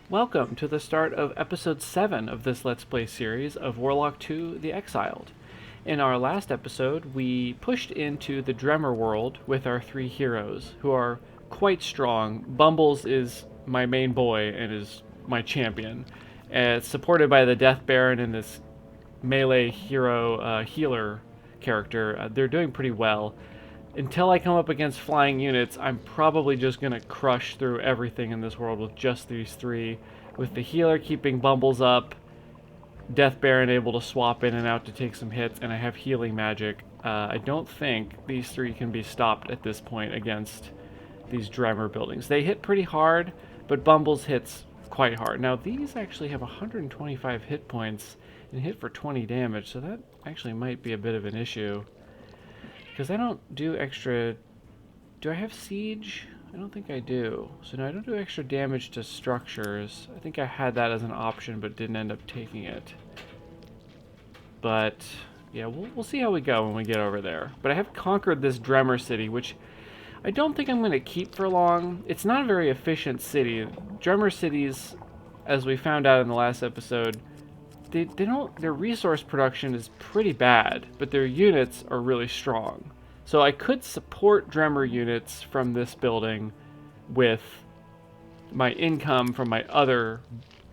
Welcome to the start of episode 7 of this Let's Play series of Warlock II the Exiled. In our last episode, we pushed into the Dremer world with our 3 heroes, who are quite strong. Bumbles is my main boy and is my champion. Supported by the Death Baron and this melee hero healer character. They're doing pretty well. Until I come up against flying units, I'm probably just going to crush through everything in this world with just these 3. With the healer keeping Bumbles up, Death Baron able to swap in and out to take some hits, and I have healing magic. I don't think these 3 can be stopped at this point against these Dremer buildings. They hit pretty hard, but Bumbles hits quite hard. Now, these actually have 125 hit points and hit for 20 damage, so that actually might be a bit of an issue. Because I don't do extra... Do I have siege? I don't think I do. So no, I don't do extra damage to structures. I think I had that as an option, but didn't end up taking it. But, yeah, we'll see how we go when we get over there. But I have conquered this Dremer city, which I don't think I'm going to keep for long. It's not a very efficient city. Dremer cities, as we found out in the last episode, they don't, their resource production is pretty bad, but their units are really strong. So I could support Dremer units from this building with my income from my other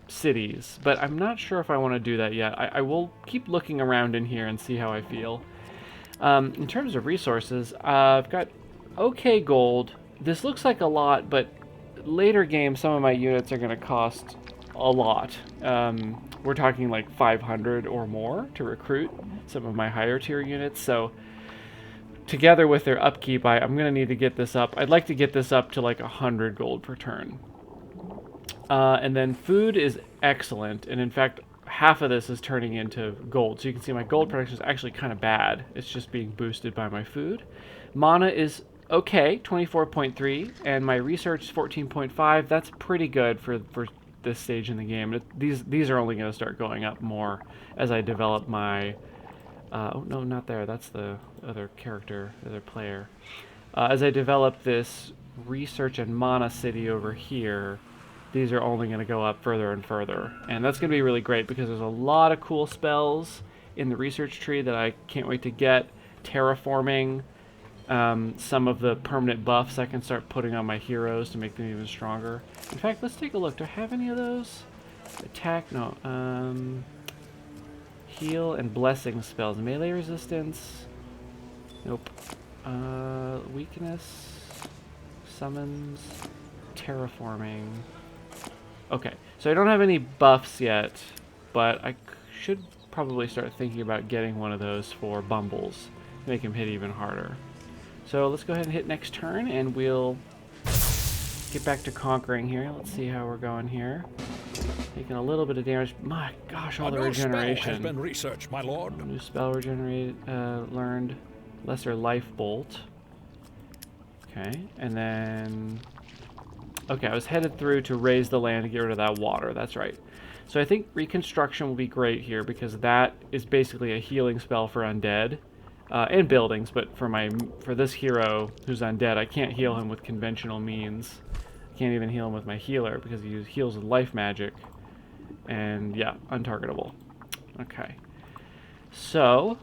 cities, but I'm not sure if I want to do that yet. I will keep looking around in here and see how I feel. In terms of resources, I've got okay gold. This looks like a lot, but later game some of my units are going to cost a lot. We're talking like 500 or more to recruit some of my higher tier units, so together with their upkeep, I'm going to need to get this up. I'd like to get this up to like 100 gold per turn. And then food is excellent, and in fact, half of this is turning into gold. So you can see my gold production is actually kind of bad. It's just being boosted by my food. Mana is okay, 24.3, and my research is 14.5. That's pretty good for this stage in the game. These are only going to start going up more as I develop my... oh, no, not there. That's the other character, the other player. As I develop this research and mana city over here, these are only going to go up further and further. And that's going to be really great because there's a lot of cool spells in the research tree that I can't wait to get. Terraforming, some of the permanent buffs I can start putting on my heroes to make them even stronger. In fact, let's take a look. Do I have any of those? Attack? No. Heal and blessing spells. Melee resistance? Nope. Weakness? Summons? Terraforming? Okay, so I don't have any buffs yet, but I should probably start thinking about getting one of those for Bumbles to make him hit even harder. So let's go ahead and hit next turn, and we'll get back to conquering here. Let's see how we're going here. Taking a little bit of damage. My gosh, all the regeneration. Spell has been researched, my lord. New spell regenerated, learned. Lesser life bolt. Okay, and then... Okay, I was headed through to raise the land to get rid of that water. That's right. So I think reconstruction will be great here because that is basically a healing spell for undead. And buildings, but for this hero who's undead, I can't heal him with conventional means. I can't even heal him with my healer because he heals with life magic. And yeah, untargetable. Okay. So,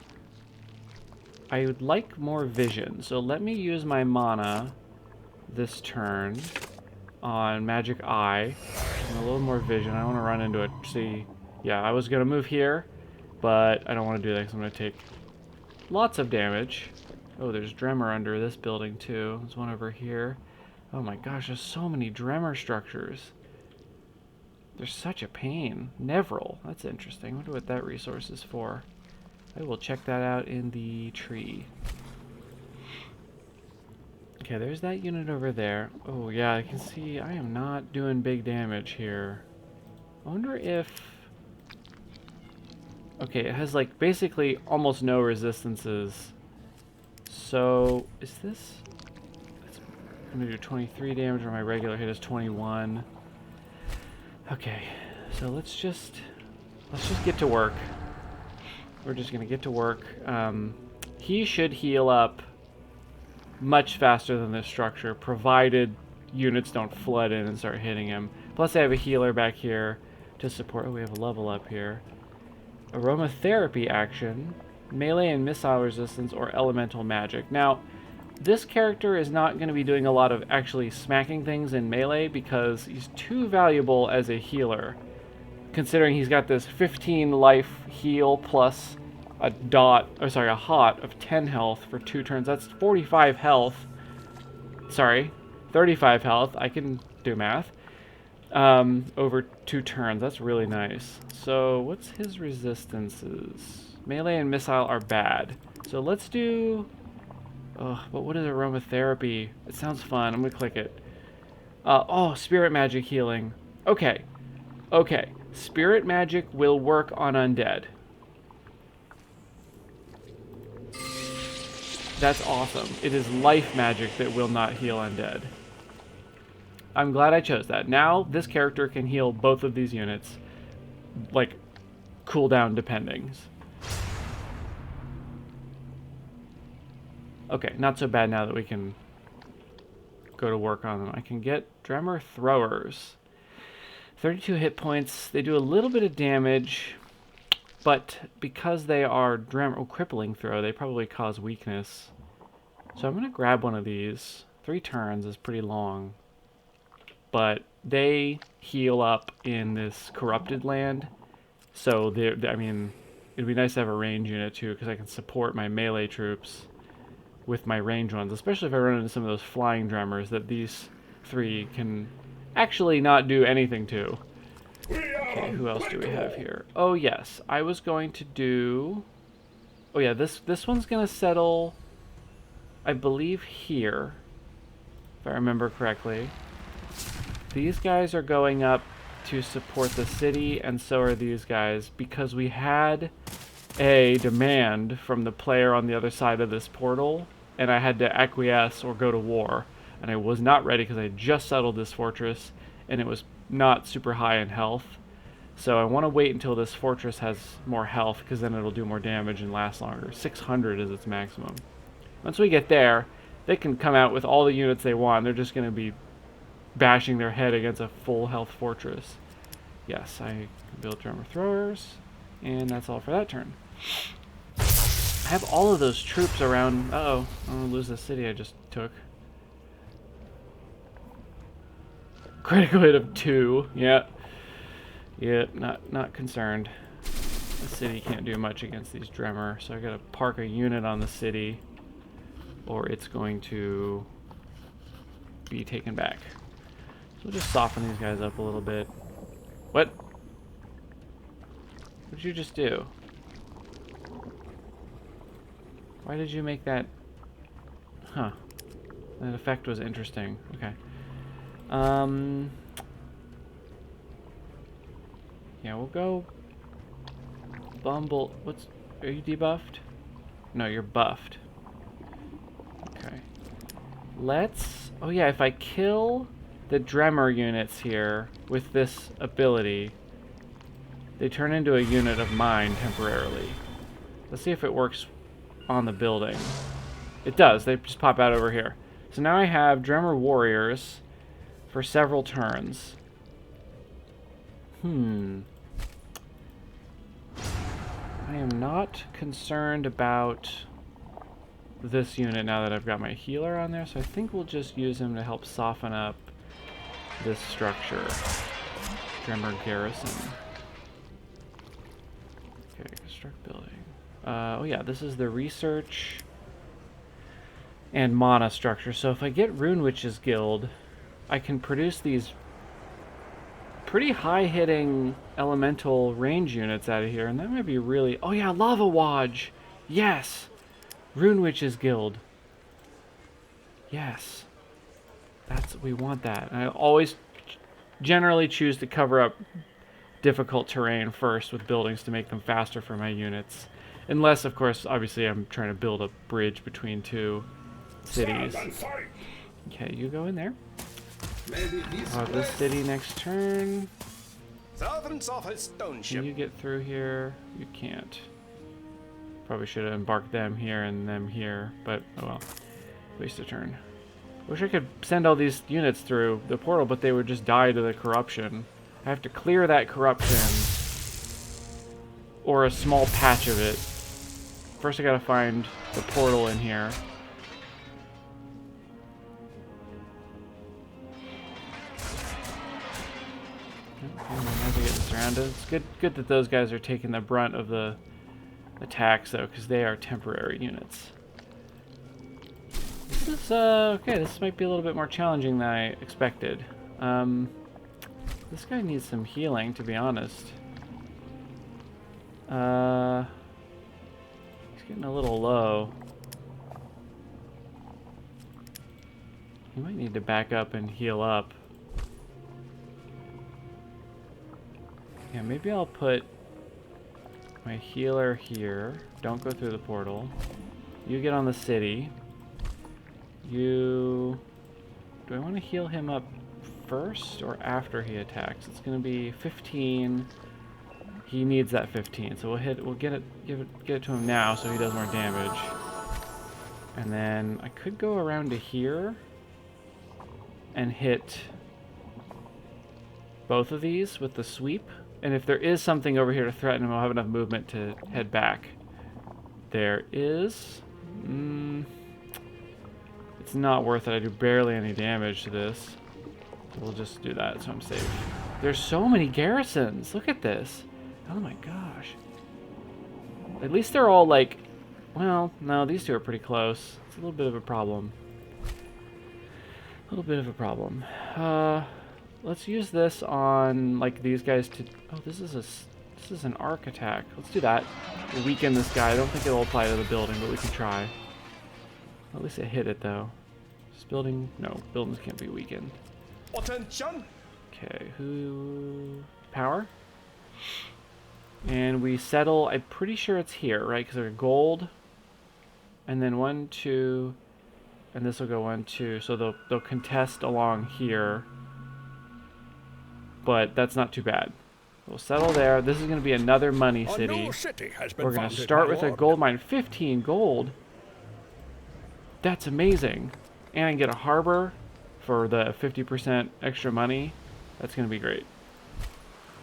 I would like more vision. So let me use my mana this turn on Magic Eye. And a little more vision. I don't want to run into it. See, yeah, I was going to move here, but I don't want to do that because I'm going to take lots of damage. Oh, there's Dremer under this building too. There's one over here. Oh my gosh, there's so many Dremer structures. They're such a pain. Nevril, that's interesting. I wonder what that resource is for. I will check that out in the tree. Okay, there's that unit over there. Oh yeah, I can see I am not doing big damage here. I wonder if... Okay, it has like basically almost no resistances. So, is this... I'm gonna do 23 damage where my regular hit is 21. Okay, so let's just get to work. We're just gonna get to work. He should heal up much faster than this structure, provided units don't flood in and start hitting him. Plus I have a healer back here to support. Oh, we have a level up here. Aromatherapy action, melee and missile resistance, or elemental magic. Now, this character is not going to be doing a lot of actually smacking things in melee because he's too valuable as a healer, considering he's got this 15 life heal plus a hot of 10 health for 2 turns. That's 45 health. Sorry, 35 health. I can do math. Over 2 turns. That's really nice. So what's his resistances? Melee and missile are bad. So let's do... Oh, but what is aromatherapy? It sounds fun. I'm gonna click it. Oh, spirit magic healing. Okay. Okay. Spirit magic will work on undead. That's awesome. It is life magic that will not heal undead. I'm glad I chose that. Now, this character can heal both of these units, like, cooldown depending. Okay, not so bad now that we can go to work on them. I can get Dremer throwers. 32 hit points. They do a little bit of damage, but because they are crippling throw, they probably cause weakness. So I'm going to grab one of these. 3 turns is pretty long. But they heal up in this corrupted land. So, I mean, it'd be nice to have a range unit too, because I can support my melee troops with my range ones, especially if I run into some of those flying Dremers that these 3 can actually not do anything to. Okay, who else do we have here? Oh yes, I was going to do... Oh yeah, this one's going to settle, I believe, here, if I remember correctly. These guys are going up to support the city, and so are these guys, because we had a demand from the player on the other side of this portal, and I had to acquiesce or go to war, and I was not ready because I had just settled this fortress, and it was not super high in health. So I want to wait until this fortress has more health, because then it'll do more damage and last longer. 600 is its maximum. Once we get there, they can come out with all the units they want. They're just going to be bashing their head against a full health fortress. Yes, I can build Dremer throwers, and that's all for that turn. I have all of those troops around. Uh-oh, I'm going to lose the city I just took. Critical hit of 2. Yeah. Yep, not concerned. The city can't do much against these Dremer, so I gotta park a unit on the city, or it's going to be taken back. So we'll just soften these guys up a little bit. What? What did you just do? Why did you make that? Huh. That effect was interesting. Okay. Yeah, we'll go Bumble. Are you debuffed? No, you're buffed. Okay. Let's... Oh yeah, if I kill the Dremer units here with this ability, they turn into a unit of mine temporarily. Let's see if it works on the building. It does. They just pop out over here. So now I have Dremer warriors for several turns. I am not concerned about this unit now that I've got my healer on there, so I think we'll just use him to help soften up this structure. Dremer garrison. Okay, construct building. Oh yeah, this is the research and mana structure. So if I get Rune Witch's Guild, I can produce these pretty high-hitting elemental range units out of here, and that might be really... Oh yeah, Lava Wodge! Yes! Rune Witch's Guild. Yes. We want that. And I always generally choose to cover up difficult terrain first with buildings to make them faster for my units. Unless, of course, obviously I'm trying to build a bridge between 2 cities. Okay, you go in there. This city next turn. Can you get through here? You can't. Probably should have embarked them here and them here, but oh well. Waste a turn. Wish I could send all these units through the portal, but they would just die to the corruption. I have to clear that corruption. Or a small patch of it. First I gotta find the portal in here. As I get surrounded. It's good that those guys are taking the brunt of the attacks, though, because they are temporary units. This is, okay, this might be a little bit more challenging than I expected. This guy needs some healing, to be honest. He's getting a little low. He might need to back up and heal up. Yeah, maybe I'll put my healer here. Don't go through the portal. You get on the city. Do I want to heal him up first or after he attacks? It's going to be 15. He needs that 15, so we'll get it to him now so he does more damage. And then I could go around to here and hit both of these with the sweep. And if there is something over here to threaten him, I'll have enough movement to head back. There is. It's not worth it. I do barely any damage to this. We'll just do that so I'm safe. There's so many garrisons. Look at this. Oh my gosh. At least they're all like... Well, no, these two are pretty close. It's a little bit of a problem. A little bit of a problem. Let's use this on like these guys to... Oh, this is an arc attack. Let's do that. We'll weaken this guy. I don't think it'll apply to the building, but we can try. At least it hit it though. This building... No, buildings can't be weakened. Attention! Okay, who... Power? And we settle... I'm pretty sure it's here, right? Because they're gold. And then 1, 2... And this will go 1, 2. So they'll contest along here. But that's not too bad. We'll settle there. This is going to be another money city. We're going to start with a gold mine. 15 gold. That's amazing. And I can get a harbor for the 50% extra money. That's going to be great.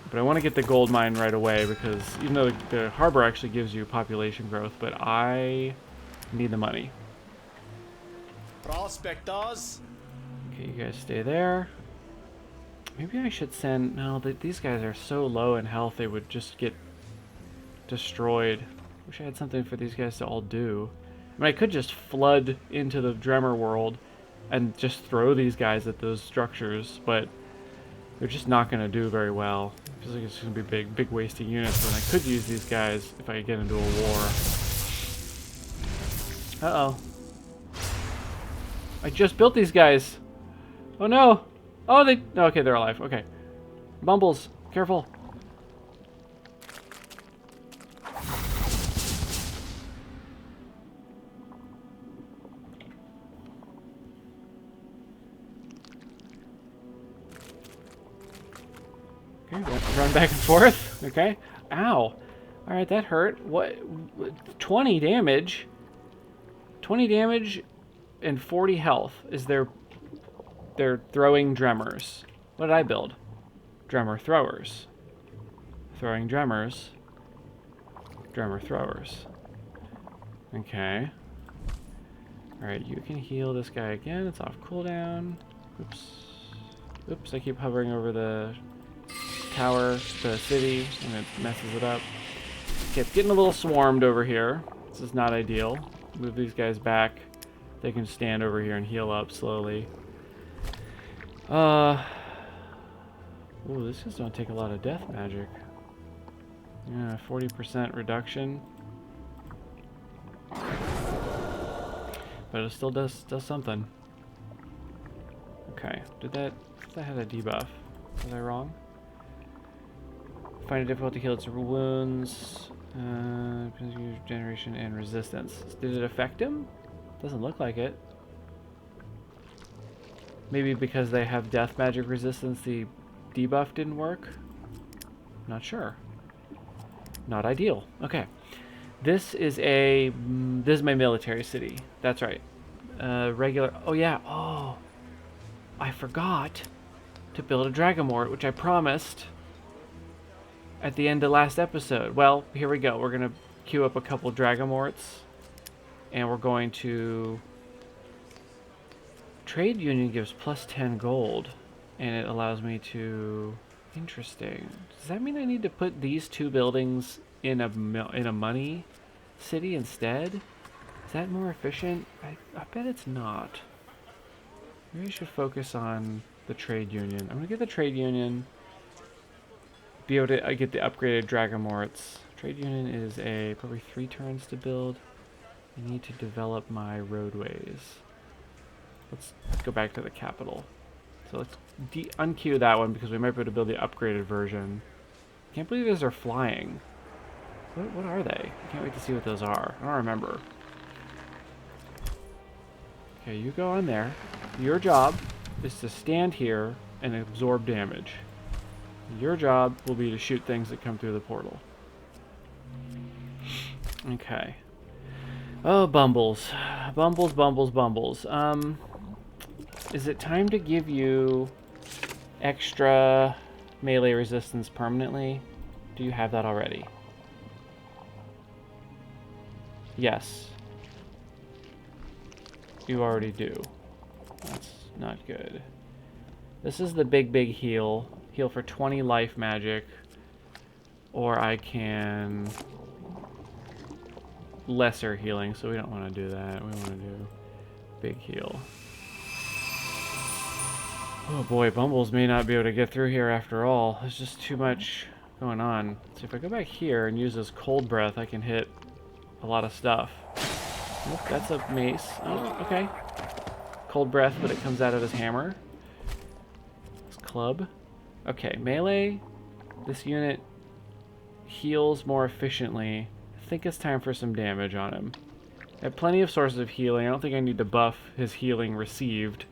But I want to get the gold mine right away because even though the harbor actually gives you population growth, but I need the money. Prospectors. Okay, you guys stay there. Maybe I should send... No, these guys are so low in health they would just get destroyed. Wish I had something for these guys to all do. I mean, I could just flood into the Dremer world and just throw these guys at those structures, but they're just not going to do very well. It feels like it's going to be big wasting units when I could use these guys if I get into a war. Uh-oh. I just built these guys. Oh no! Oh, okay, they're alive. Okay. Bumbles, careful. Okay, run back and forth. Okay. Ow. Alright, that hurt. What? 20 damage. 20 damage and 40 health is their... They're throwing Dremers. What did I build? Dremer throwers. Throwing Dremers. Dremer throwers. Okay. Alright, you can heal this guy again. It's off cooldown. Oops. Oops, I keep hovering over the tower, the city, and it messes it up. Okay, it's getting a little swarmed over here. This is not ideal. Move these guys back. They can stand over here and heal up slowly. Ooh, this is gonna take a lot of death magic. Yeah, 40% reduction. But it still does something. Okay, did that have a debuff? Was I wrong? Find it difficult to heal its wounds. Generation and resistance. Did it affect him? Doesn't look like it. Maybe because they have death magic resistance, the debuff didn't work? Not sure. Not ideal. Okay. This is my military city. That's right. Regular. Oh yeah. Oh, I forgot to build a Dragomort, which I promised at the end of last episode. Well, here we go. We're gonna queue up a couple Dragomorts, and we're going to. Trade Union gives plus 10 gold, and it allows me to. Interesting. Does that mean I need to put these two buildings in a money city instead? Is that more efficient? I bet it's not. Maybe I should focus on the trade union. I'm gonna get the trade union. Be able to get the upgraded Dragomorts. Trade union is probably 3 turns to build. I need to develop my roadways. Let's go back to the capital. So let's unqueue that one because we might be able to build the upgraded version. Can't believe those are flying. What are they? I can't wait to see what those are. I don't remember. Okay, you go on there. Your job is to stand here and absorb damage. Your job will be to shoot things that come through the portal. Okay. Oh, Bumbles. Bumbles, Bumbles, Bumbles. Is it time to give you extra melee resistance permanently? Do you have that already? Yes. You already do. That's not good. This is the big heal. Heal for 20 life magic. Or I can... lesser healing, so we don't want to do that. We want to do big heal. Oh boy, Bumbles may not be able to get through here after all. There's just too much going on. So if I go back here and use this cold breath, I can hit a lot of stuff. Nope, that's a mace. Oh, okay. Cold breath, but it comes out of his hammer. His club. Okay, melee. This unit heals more efficiently. I think it's time for some damage on him. I have plenty of sources of healing. I don't think I need to buff his healing received.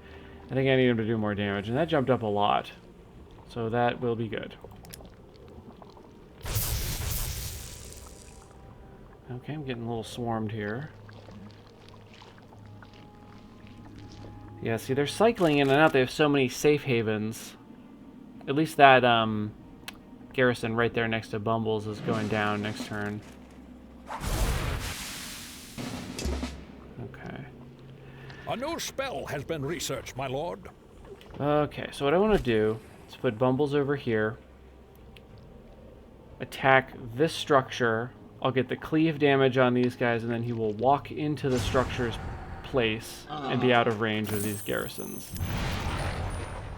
I think I need him to do more damage, and that jumped up a lot. So that will be good. Okay, I'm getting a little swarmed here. Yeah, see, they're cycling in and out. They have so many safe havens. At least that garrison right there next to Bumbles is going down next turn. Okay. A new spell has been researched, my lord. Okay, so what I want to do is put Bumbles over here. Attack this structure. I'll get the cleave damage on these guys, and then he will walk into the structure's place and be out of range of these garrisons.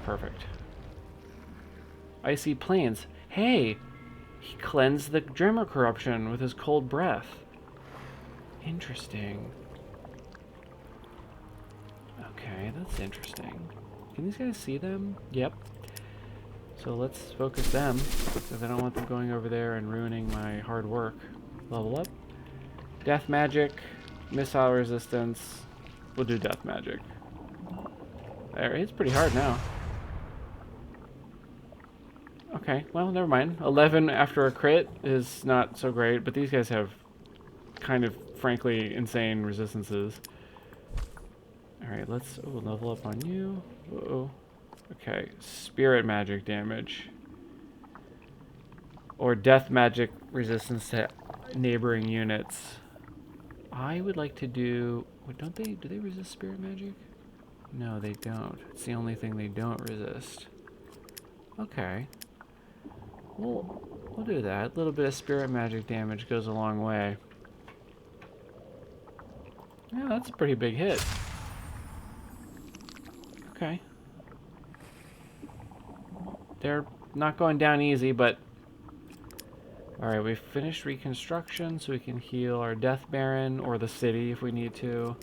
Perfect. Icy Plains. Hey! He cleansed the Dremer corruption with his cold breath. Interesting. Okay, that's interesting. Can these guys see them? Yep. So let's focus them, because I don't want them going over there and ruining my hard work. Level up. Death magic, missile resistance. We'll do death magic. There, it's pretty hard now. Okay, well, never mind. 11 after a crit is not so great, but these guys have kind of, frankly, insane resistances. Alright, let's level up on you. Uh-oh. Okay, spirit magic damage. Or death magic resistance to neighboring units. I would like to do... do they resist spirit magic? No, they don't. It's the only thing they don't resist. Okay. We'll do that. A little bit of spirit magic damage goes a long way. Yeah, that's a pretty big hit. Okay. They're not going down easy, but... Alright, we've finished reconstruction, so we can heal our Death Baron, or the city if we need to.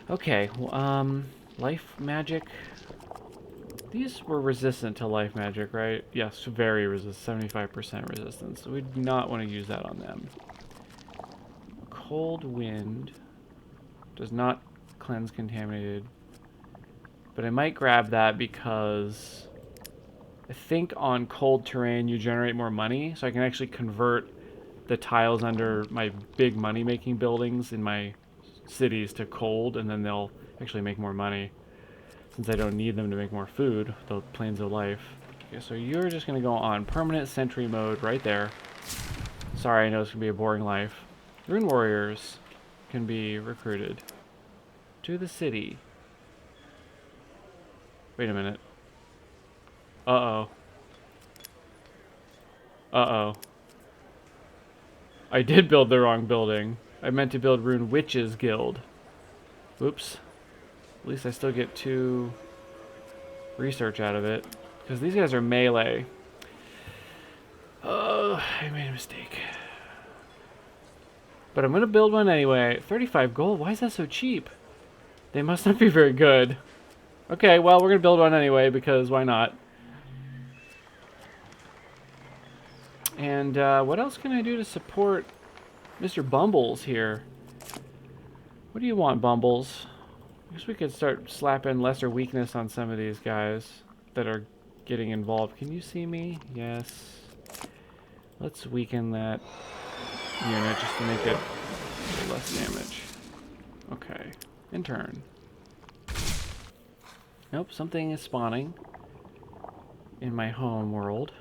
Okay, life magic. These were resistant to life magic, right? Yes, very resistant, 75% resistance. So we do not want to use that on them. Cold wind does not cleanse contaminated. But I might grab that because I think on cold terrain you generate more money, so I can actually convert the tiles under my big money-making buildings in my cities to cold, and then they'll actually make more money, since I don't need them to make more food, the planes of life. Okay, so you're just going to go on permanent sentry mode right there. Sorry, I know it's going to be a boring life. Rune warriors can be recruited to the city. Wait a minute. Uh-oh. Uh-oh. I did build the wrong building. I meant to build Rune Witches Guild. Oops. At least I still get 2 research out of it. Because these guys are melee. Oh, I made a mistake. But I'm going to build one anyway. 35 gold? Why is that so cheap? They must not be very good. Okay, well, we're going to build one anyway, because why not? And what else can I do to support Mr. Bumbles here? What do you want, Bumbles? I guess we could start slapping lesser weakness on some of these guys that are getting involved. Can you see me? Yes. Let's weaken that unit just to make it less damage. Okay. In turn. Nope, something is spawning in my home world.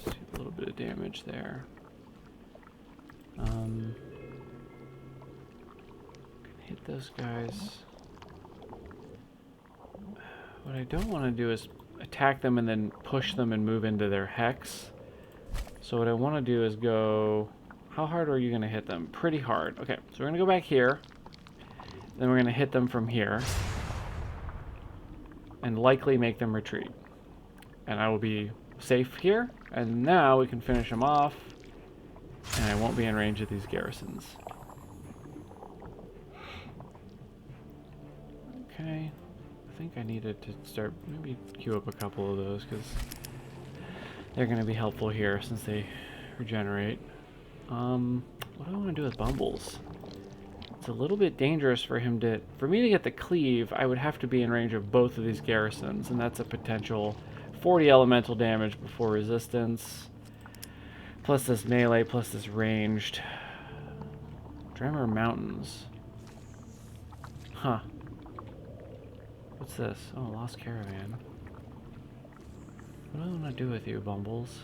A little bit of damage there. Hit those guys. What I don't want to do is attack them and then push them and move into their hex. So what I want to do is go... How hard are you going to hit them? Pretty hard. Okay, so we're going to go back here. Then we're going to hit them from here. And likely make them retreat. And I will be safe here. And now we can finish them off. And I won't be in range of these garrisons. Okay. I think I needed to start, maybe queue up a couple of those, because they're going to be helpful here since they regenerate. What do I want to do with Bumbles? It's a little bit dangerous for him to... For me to get the cleave, I would have to be in range of both of these garrisons, and that's a potential 40 elemental damage before resistance. Plus this melee, plus this ranged. Dremer Mountains. Huh. What's this? Oh, Lost Caravan. What do I want to do with you, Bumbles?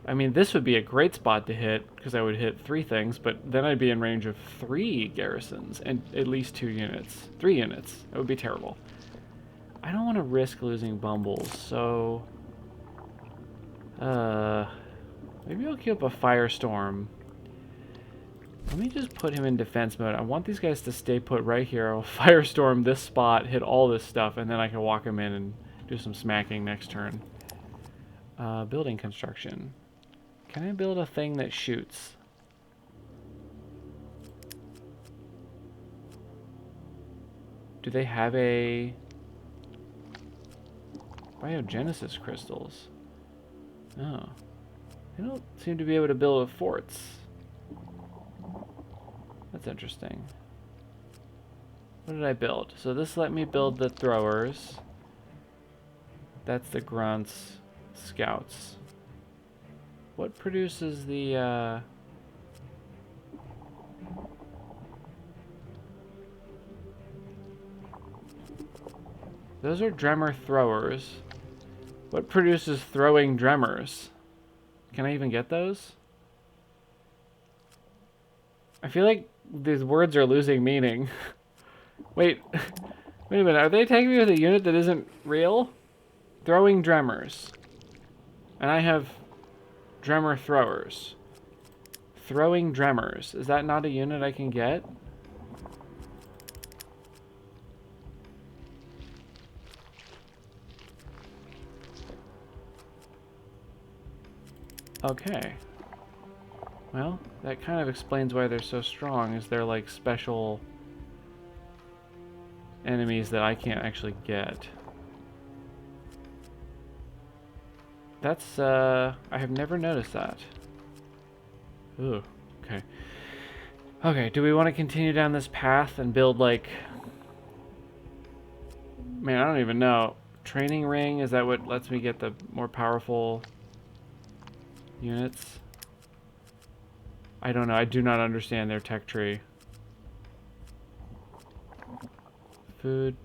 I mean, this would be a great spot to hit, because I would hit 3 things, but then I'd be in range of 3 garrisons, and at least 2 units. 3 units. That would be terrible. I don't want to risk losing Bumbles, so... maybe I'll queue up a Firestorm. Let me just put him in defense mode. I want these guys to stay put right here. I'll Firestorm this spot, hit all this stuff, and then I can walk him in and do some smacking next turn. Building construction. Can I build a thing that shoots? Do they have a... Biogenesis crystals? Oh. They don't seem to be able to build forts. That's interesting. What did I build? So this let me build the throwers. That's the grunts. Scouts. What produces the, Those are Dremer throwers. What produces throwing Dremers? Can I even get those? I feel like these words are losing meaning. Wait. Wait a minute. Are they attacking me with a unit that isn't real? Throwing Dremers. And I have Dremer throwers. Throwing Dremers. Is that not a unit I can get? Okay. Well, that kind of explains why they're so strong, is they're like special enemies that I can't actually get. That's, I have never noticed that. Ooh, okay. Okay, do we want to continue down this path and build, like... Man, I don't even know. Training ring, is that what lets me get the more powerful units? I don't know. I do not understand their tech tree. Food.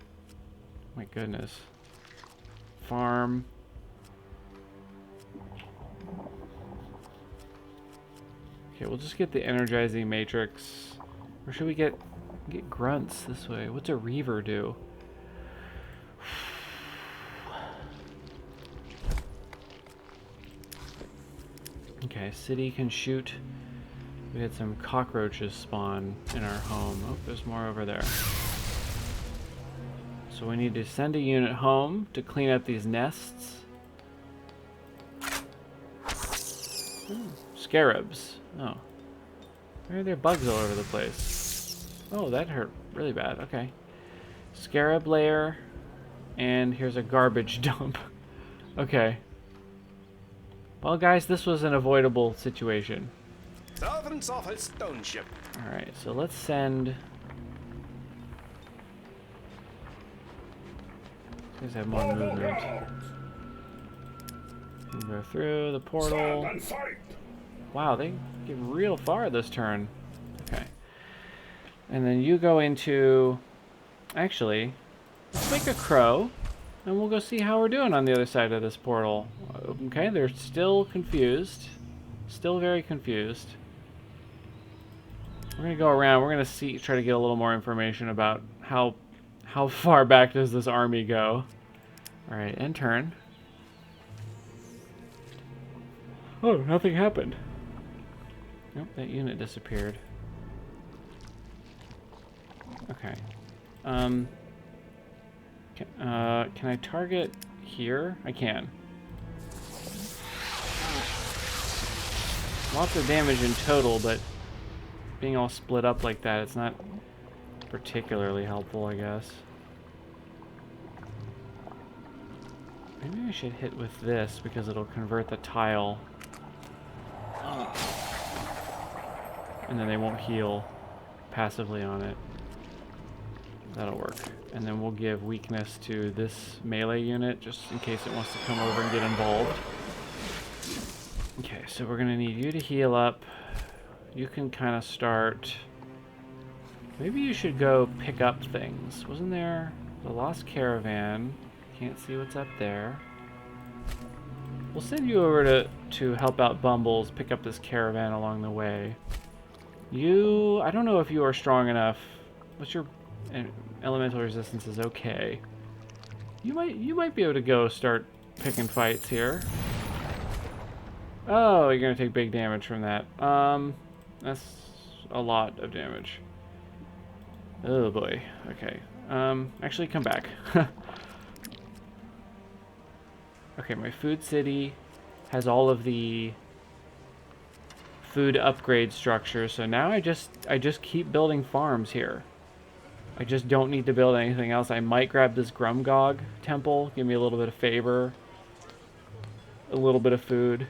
My goodness. Farm. Okay, we'll just get the energizing matrix. Or should we get grunts this way? What's a reaver do? Okay, city can shoot. We had some cockroaches spawn in our home. Oh, there's more over there. So we need to send a unit home to clean up these nests. Ooh, scarabs. Oh. Why are there bugs all over the place? Oh, that hurt really bad. Okay. Scarab layer. And here's a garbage dump. Okay. Well, guys, this was an avoidable situation. Servants of his stone ship. Alright, so let's send... These have more movement. We go through the portal. Wow, they get real far this turn. Okay. And then you go into... Actually, let's make a crow, and we'll go see how we're doing on the other side of this portal. Okay, they're still confused. Still very confused. We're gonna go around. We're gonna try to get a little more information about how far back does this army go. All right, end turn. Oh, nothing happened. Nope, that unit disappeared. Okay. Can I target here? I can. Lots of damage in total, but being all split up like that, it's not particularly helpful, I guess. Maybe I should hit with this because it'll convert the tile. And then they won't heal passively on it. That'll work. And then we'll give weakness to this melee unit just in case it wants to come over and get involved. Okay, so we're gonna need you to heal up. You can kind of start... Maybe you should go pick up things. Wasn't there the lost caravan? Can't see what's up there. We'll send you over to help out Bumbles, pick up this caravan along the way. You... I don't know if you are strong enough. What's your... elemental resistance is okay. You might be able to go start picking fights here. Oh, you're gonna take big damage from that. That's a lot of damage. Oh boy. Okay. Actually, come back. Okay, my food city has all of the food upgrade structures, so now I just keep building farms here. I just don't need to build anything else. I might grab this Grumgog temple, give me a little bit of favor, a little bit of food.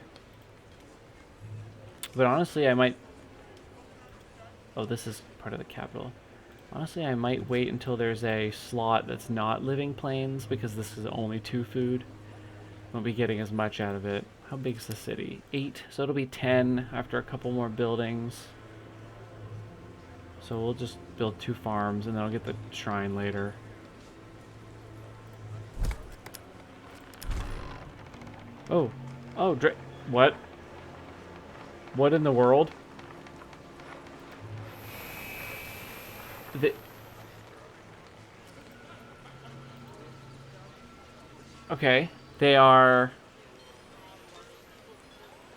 But honestly, I might... Oh, this is part of the capital. Honestly, I might wait until there's a slot that's not living plains, because this is only 2 food. Won't be getting as much out of it. How big is the city? 8, so it'll be 10 after a couple more buildings. So we'll just build 2 farms, and then I'll get the shrine later. Oh. Oh, what? What in the world? Okay. They are...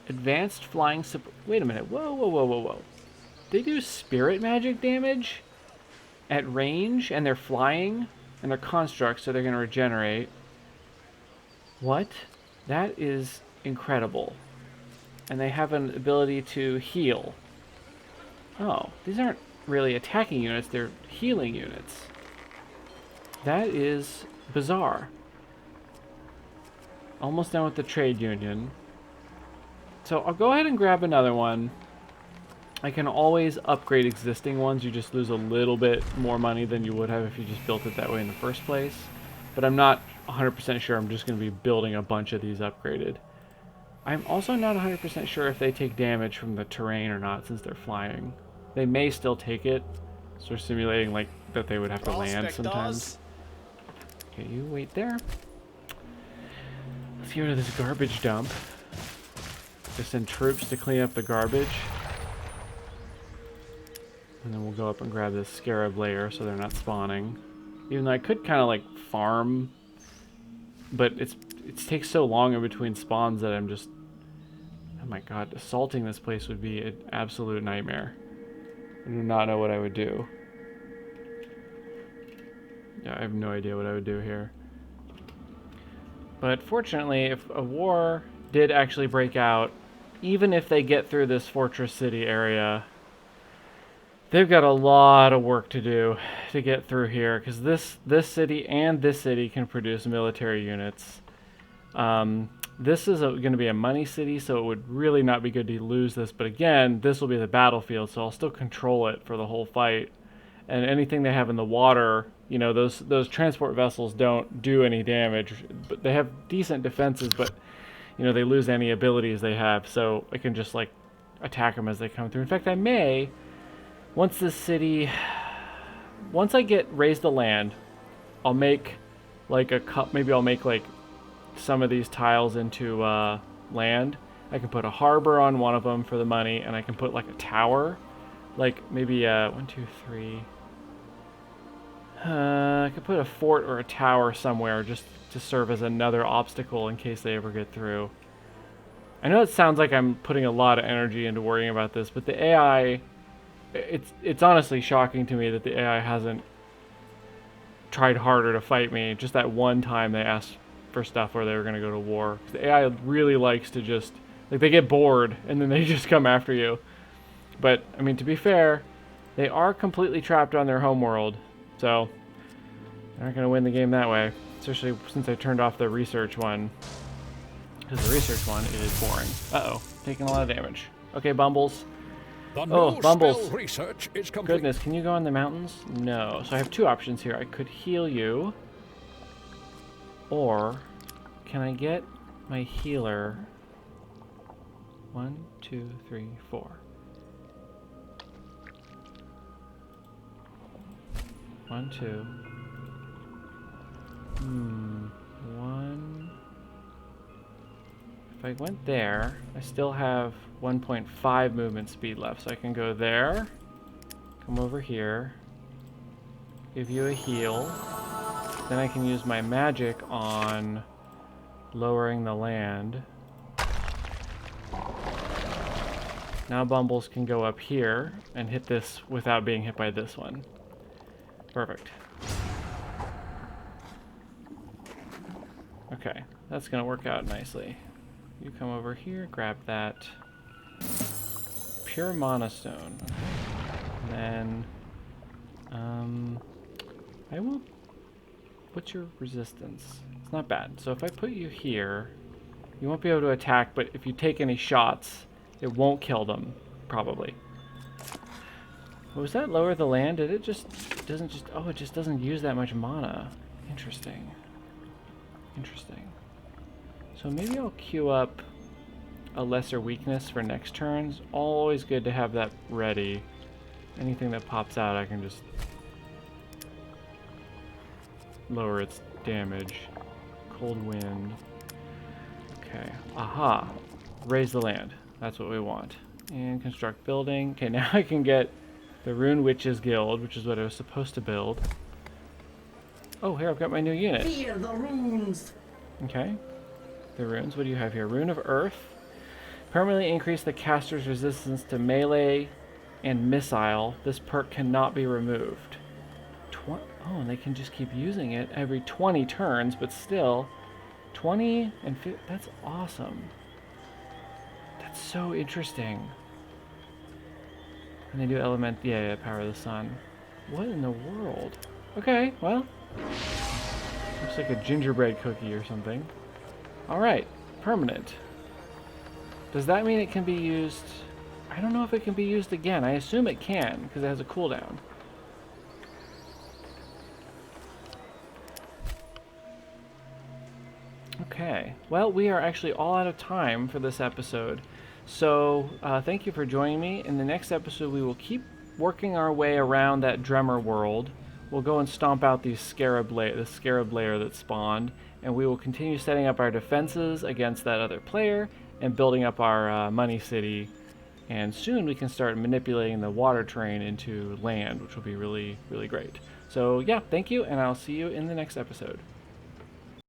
Advanced flying support... Wait a minute. Whoa, whoa, whoa, whoa, whoa. They do spirit magic damage at range, and they're flying, and they're constructs, so they're going to regenerate. What? That is incredible. And they have an ability to heal. Oh, these aren't really attacking units, they're healing units. That is bizarre. Almost done with the trade union. So I'll go ahead and grab another one. I can always upgrade existing ones. You just lose a little bit more money than you would have if you just built it that way in the first place. But I'm not 100% sure I'm just going to be building a bunch of these upgraded. I'm also not 100% sure if they take damage from the terrain or not since they're flying. They may still take it. So they're simulating like that they would have to land sometimes. Okay, you wait there. Let's go to this garbage dump. Just send troops to clean up the garbage. And then we'll go up and grab this scarab layer so they're not spawning. Even though I could kind of like farm, but it takes so long in between spawns that I'm just, oh my god, assaulting this place would be an absolute nightmare. I do not know what I would do. Yeah, I have no idea what I would do here. But fortunately, if a war did actually break out, even if they get through this fortress city area, they've got a lot of work to do to get through here, because this city and this city can produce military units. This is going to be a money city, so it would really not be good to lose this. But again, this will be the battlefield, so I'll still control it for the whole fight. And anything they have in the water, you know, those transport vessels don't do any damage, but they have decent defenses. But you know, they lose any abilities they have, so I can just like attack them as they come through. In fact, I may. Once I get raise the land, I'll make like a cup. Maybe I'll make like some of these tiles into land. I can put a harbor on one of them for the money, and I can put like a tower, like maybe 1, 2, 3. I could put a fort or a tower somewhere just to serve as another obstacle in case they ever get through. I know it sounds like I'm putting a lot of energy into worrying about this, but the AI. It's honestly shocking to me that the AI hasn't tried harder to fight me. Just that one time they asked for stuff or they were going to go to war. The AI really likes to just, like, they get bored and then they just come after you. But, I mean, to be fair, they are completely trapped on their homeworld. So, they're not going to win the game that way. Especially since I turned off the research one. Because the research one is boring. Uh-oh, taking a lot of damage. Okay, Bumbles. The Bumbles. spell research is complete. Goodness, can you go in the mountains? No. So I have two options here. I could heal you. Or can I get my healer? 1, 2, 3, 4. 1, 2. 1. If I went there, I still have 1.5 movement speed left, so I can go there, come over here, give you a heal, then I can use my magic on lowering the land. Now Bumbles can go up here and hit this without being hit by this one. Perfect. Okay, that's gonna work out nicely. You come over here, grab that pure mana stone. Okay. And then, I will. What's your resistance? It's not bad. So if I put you here, you won't be able to attack, but if you take any shots, it won't kill them, probably. Was that lower the land? Did it just doesn't just? Oh, it just doesn't use that much mana. Interesting. Interesting. So maybe I'll queue up a lesser weakness for next turns. Always good to have that ready. Anything that pops out, I can just lower its damage. Cold wind. Okay. Aha. Raise the land. That's what we want. And construct building. Okay, now I can get the Rune Witches Guild, which is what I was supposed to build. Oh, here I've got my new unit. Fear the runes. Okay. The runes. What do you have here? Rune of Earth. Permanently increase the caster's resistance to melee and missile. This perk cannot be removed. Oh, and they can just keep using it every 20 turns, but still, 20 and 50. That's awesome. That's so interesting. And they do element, yeah, power of the sun. What in the world? Okay, well, looks like a gingerbread cookie or something. All right, permanent. Does that mean it can be used? I don't know if it can be used again. I assume it can, because it has a cooldown. Okay, well, we are actually all out of time for this episode. So, thank you for joining me. In the next episode, we will keep working our way around that Dremer world. We'll go and stomp out the scarab layer that spawned, and we will continue setting up our defenses against that other player and building up our money city. And soon we can start manipulating the water train into land, which will be really, really great. So yeah, thank you, and I'll see you in the next episode.